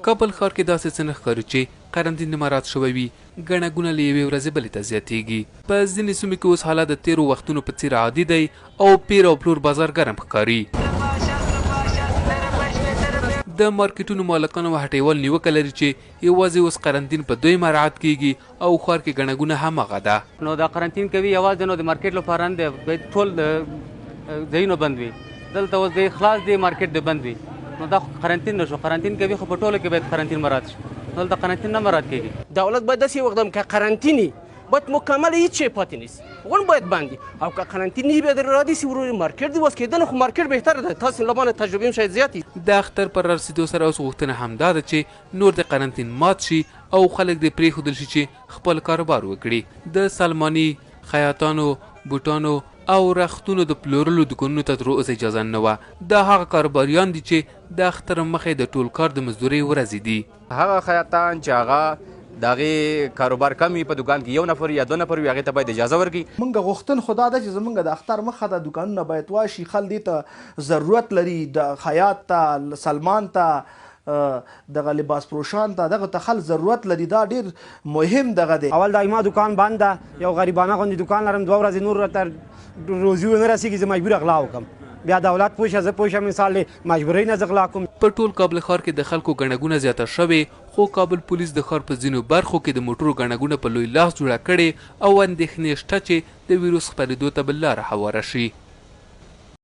کابل ښار کې داسې څه نه ښکاري چې قرنطین مراعات شوی وي. ګڼه ګوڼه له یوې ورځې بلې ته زیاتېږي. په ځینې سیمو کې اوس حالت د تېرو وختونو په څېر عادي دی او پیر او پلور بازار ګرم ښکاري. د مارکیټونو مالکان او هټیوال نیوکه لري چې یوازې اوس قرنطین په دوی مراعات کیږي او ښار کې ګڼه ګوڼه هماغه ده. نو دا قرنطین کوي یوازې نو د مارکیټ لپاره نه دی، ټول ځایونه بند وي. دلته اوس دی خلاص دی، مارکیټ دی بند وي. نو دا قرنطین نشو. قرنطین کوي خو په ټولو کې باید قرنطین مراعات شي. دلته قرنطین نه مراعات کیږي. دولت باید داسې وقدم که قرنطینی باید مکمل هیچ شی پاتې نیست، اون باید بندی او که قرنطینی باید رادی سی ورو مارکیټ دی واس کېدل خو مارکیټ بهتره ده. تاسو لبانه تجربه هم شاید زیاتی. د اختر پر رسیدو سره اوس غوښتنه همدا ده چې نور د قرنطین مات شي او خلک دې پرېښودل شي چې خپل کاروبار وکړي. د سلماني، خیاطانو، بوټانو او رختونو د پلورلو دوکانونو ته تر اوسه اجازه نه وه. دا هغه کاروباریان دي چې د اختر مخې د ټول کار د مزدورۍ ورځې دي. هغه خیاطان چې هغه دغه کاروبار کم وي په دکان کې یو نفر یا 2 نفر وي، هغې ته باید اجازه ورکړي. موږ غوښتل خو دا ده چې زموږ د اختر مخه د دوکانونه باید واشي. خلک دې ته ضرورت لري، د خیاط ته، سلمان ته، دغه لباس پروشان ته، دغه ته خل ضرورت لري. دا ډېر مهم دغه دی. اول دا ما دکان بند ده، یو غریبانه غوندې دکان لرم، 2 ورځې نور راته روزي ونه رسېږي، زه مجبور غلا وکړم. بیا دولت پوه شه، زه پوه شم مثال مجبورۍ نه زه غلا کوم. په ټول کابل ښار کې د خلکو ګڼه ګوڼه زیاته شوې، خو کابل پولیس د ښار په ځینو برخو کې د موټرو ګڼه ګوڼه په لوی لاس جوړه کړې او اندېښنې شته چې د ویروس خپرېدو ته به لاره هواره شي.